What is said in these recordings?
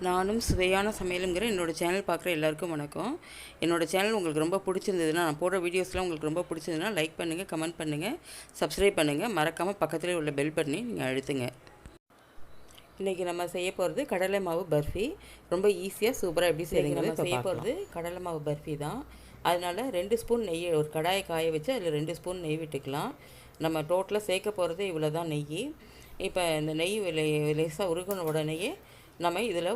நானும் சுவையான சமையலுங்கிற என்னோடய சேனல் பார்க்குற எல்லாருக்கும் வணக்கம். என்னோடய சேனல் உங்களுக்கு ரொம்ப பிடிச்சிருந்ததுன்னா, நான் போடுற வீடியோஸ்லாம் உங்களுக்கு ரொம்ப பிடிச்சிருந்ததுன்னா லைக் பண்ணுங்கள், கமெண்ட் பண்ணுங்கள், சப்ஸ்கிரைப் பண்ணுங்கள். மறக்காமல் பக்கத்தில் உள்ள பெல் பட்டனை நீங்கள் அழுத்துங்க. இன்றைக்கி நம்ம செய்ய போகிறது கடலை மாவு பர்ஃபி. ரொம்ப ஈஸியாக சூப்பராக எப்படி செய்யுங்கிறது செய்ய போகிறது கடலை மாவு பர்ஃபி தான். அதனால் 2 ஸ்பூன் நெய், ஒரு கடாயை காய வச்சு அதில் 2 ஸ்பூன் நெய் விட்டுக்கலாம். நம்ம டோட்டலாக சேர்க்க போகிறது இவ்வளோ தான் நெய். இப்போ இந்த நெய் லேசாக உருகின உடனேயே நம்ம இதில்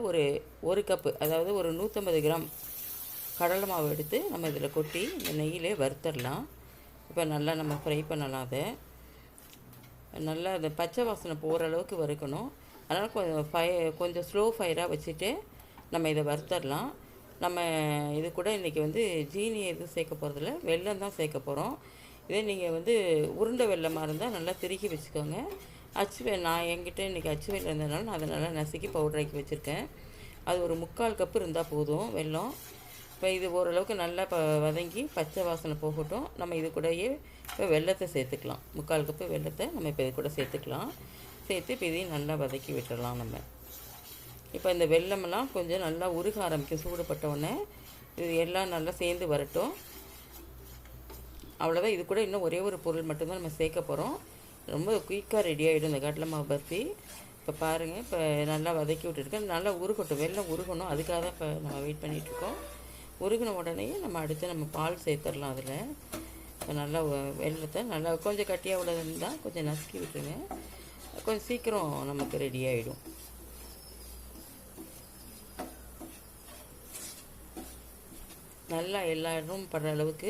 ஒரு கப்பு, அதாவது ஒரு 150 கிராம் கடலை மாவு எடுத்து நம்ம இதில் கொட்டி இந்த நெய்யிலே வறுத்தரலாம். இப்போ நல்லா நம்ம ஃப்ரை பண்ணலாம். அதை நல்லா அந்த பச்சை வாசனை போகிற அளவுக்கு வறுக்கணும். அதனால் கொஞ்சம் ஸ்லோ ஃபயராக வச்சுட்டு நம்ம இதை வறுத்தரலாம். நம்ம இது கூட இன்றைக்கி ஜீனி எதுவும் சேர்க்க போகிறதில்ல, வெல்லம் தான் சேர்க்க போகிறோம். இதே நீங்கள் உருண்டை வெல்லமாக இருந்தால் நல்லா திருக்கி வச்சுக்கோங்க. நான் என்கிட்ட இன்றைக்கி அச்சு வெல்லம் இருந்ததுனால நான் அதை நல்லா நசுக்கி பவுடராக்கி வச்சுருக்கேன். அது ஒரு 3/4 கப்பு இருந்தால் போதும் வெல்லம். இப்போ இது ஓரளவுக்கு நல்லா வதங்கி பச்சை வாசனை போகட்டும். நம்ம இது கூடயே இப்போ வெல்லத்தை சேர்த்துக்கலாம். 3/4 கப்பு வெல்லத்தை நம்ம இப்போ இது கூட சேர்த்துக்கலாம். சேர்த்து இப்போ இதையும் நல்லா வதக்கி விட்டுடலாம். நம்ம இப்போ இந்த வெல்லமெல்லாம் கொஞ்சம் நல்லா உருக ஆரம்பிக்கும். சூடுபட்டவுடனே இது எல்லாம் நல்லா சேர்ந்து வரட்டும். அவ்வளோதான். இது கூட இன்னும் ஒரே ஒரு பொருள் மட்டும்தான் நம்ம சேர்க்க போகிறோம். ரொம்ப குயிக்காக ரெடி ஆகிடும் இந்த கடலை மாவு பர்ஃபி. இப்போ பாருங்கள், இப்போ நல்லா வதக்கி விட்டுருக்கேன். நல்லா உருகட்டும், வெல்லம் உருகணும். அதுக்காக தான் இப்போ நம்ம வெயிட் பண்ணிகிட்ருக்கோம். உருகின உடனே நம்ம அடுத்து நம்ம பால் சேர்த்துடலாம். அதில் இப்போ நல்லா வெல்லத்தை நல்லா கொஞ்சம் கட்டியாக உள்ளதுன்னு கொஞ்சம் நசுக்கி விட்டுருங்க. கொஞ்சம் சீக்கிரம் நமக்கு ரெடி ஆகிடும். நல்லா எல்லா இடமும் படுற அளவுக்கு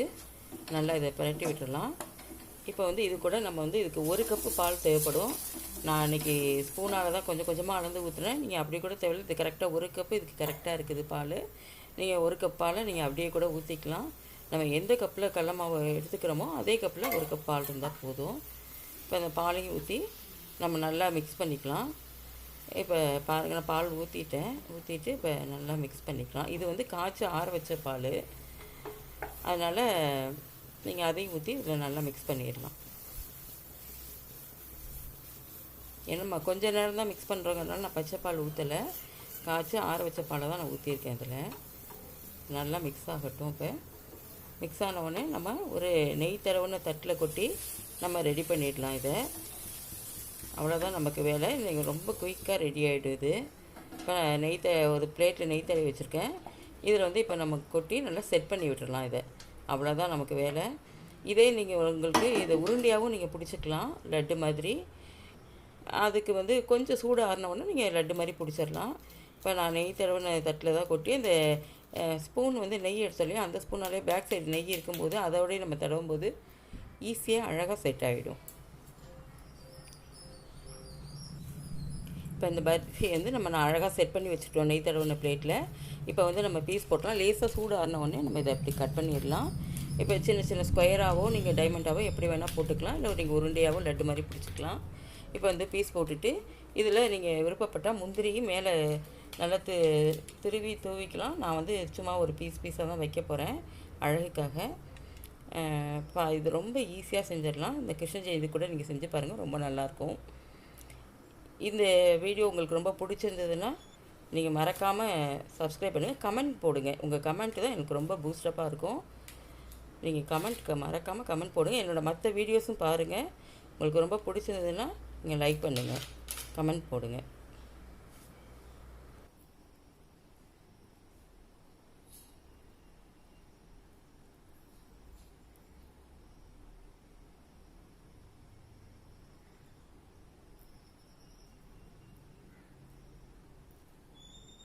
நல்லா இதை பரட்டி விட்டுடலாம். இப்போ இது கூட நம்ம இதுக்கு 1 கப்பு பால் தேவைப்படும். நான் அன்றைக்கி ஸ்பூனால் தான் கொஞ்சம் கொஞ்சமாக அளந்து ஊற்றுறேன். நீங்கள் அப்படி கூட தேவையில்லை. இது கரெக்டாக 1 கப்பு இதுக்கு கரெக்டாக இருக்குது பால். நீங்கள் 1 கப் பாலை நீங்கள் அப்படியே கூட ஊற்றிக்கலாம். நம்ம எந்த கப்பில் கடலை மாவு எடுத்துக்கிறோமோ அதே கப்பில் 1 கப் பால் இருந்தால் போதும். இப்போ அந்த பாலையும் ஊற்றி நம்ம நல்லா மிக்ஸ் பண்ணிக்கலாம். இப்போ பாருங்கள், நான் பால் ஊற்றிட்டு இப்போ நல்லா மிக்ஸ் பண்ணிக்கலாம். இது காய்ச்சி ஆற வச்ச பால். அதனால் நீங்கள் அதையும் ஊற்றி இதில் நல்லா மிக்ஸ் பண்ணிடலாம். ஏன்னா கொஞ்சம் நேரம் தான் மிக்ஸ் பண்ணுறோங்கிறதுனால நான் பச்சை பால் ஊற்றலை, காய்ச்சி ஆற வச்ச பாலை தான் நான் ஊற்றியிருக்கேன். இதில் நல்லா மிக்ஸ் ஆகட்டும். இப்போ மிக்ஸ் ஆனவுடனே நம்ம ஒரு நெய் தடவுன தட்டில் கொட்டி நம்ம ரெடி பண்ணிடலாம். இதை அவ்வளோதான் நமக்கு வேலை. நீங்கள் ரொம்ப குயிக்காக ரெடி ஆகிடுது. இப்போ ஒரு பிளேட்டில் நெய் தடவி வச்சுருக்கேன். இதில் இப்போ நம்ம கொட்டி நல்லா செட் பண்ணி விட்டுடலாம். இதை அவ்வளோதான் நமக்கு வேலை. இதே நீங்கள் உங்களுக்கு இதை உருண்டையாகவும் நீங்கள் பிடிச்சிக்கலாம், லட்டு மாதிரி. அதுக்கு கொஞ்சம் சூடு ஆறினவுடனே நீங்கள் லட்டு மாதிரி பிடிச்சிடலாம். இப்போ நான் நெய் தடவை தட்டில் தான் கொட்டி அந்த ஸ்பூன் நெய் எடுத்தாலையும் அந்த ஸ்பூனாலே பேக் சைடு நெய் இருக்கும்போது அதோடய நம்ம தடவும் போது ஈஸியாக அழகாக செட் ஆகிடும். இப்போ இந்த பர்ஃபி நான் அழகாக செட் பண்ணி வச்சுட்டோம் நெய் தடவின பிளேட்டில். இப்போ நம்ம பீஸ் போட்டலாம். லேசாக சூடு ஆறினவுடனே நம்ம இதை அப்படி கட் பண்ணிடலாம். இப்போ சின்ன சின்ன ஸ்கொயராகவோ நீங்கள் டைமண்டாகவோ எப்படி வேணால் போட்டுக்கலாம். இல்லை நீங்கள் உருண்டையாகவோ லட்டு மாதிரி பிடிச்சிக்கலாம். இப்போ பீஸ் போட்டுட்டு இதில் நீங்கள் விருப்பப்பட்டால் முந்திரியும் மேலே நல்லா திருவி தூவிக்கலாம். நான் சும்மா ஒரு பீஸாக தான் வைக்க போகிறேன் அழகுக்காக. இது ரொம்ப ஈஸியாக செஞ்சிடலாம். இந்த கிருஷ்ண இது கூட நீங்கள் செஞ்சு பாருங்கள், ரொம்ப நல்லாயிருக்கும். இந்த வீடியோ உங்களுக்கு ரொம்ப பிடிச்சிருந்ததுன்னா நீங்கள் மறக்காமல் சப்ஸ்கிரைப் பண்ணுங்கள், கமெண்ட் போடுங்க. உங்கள் கமெண்ட்டு தான் எனக்கு ரொம்ப பூஸ்டப்பாக இருக்கும். நீங்கள் மறக்காமல் கமெண்ட் போடுங்க. என்னோடய மற்ற வீடியோஸும் பாருங்கள். உங்களுக்கு ரொம்ப பிடிச்சிருந்ததுன்னா நீங்கள் லைக் பண்ணுங்கள், கமெண்ட் போடுங்க.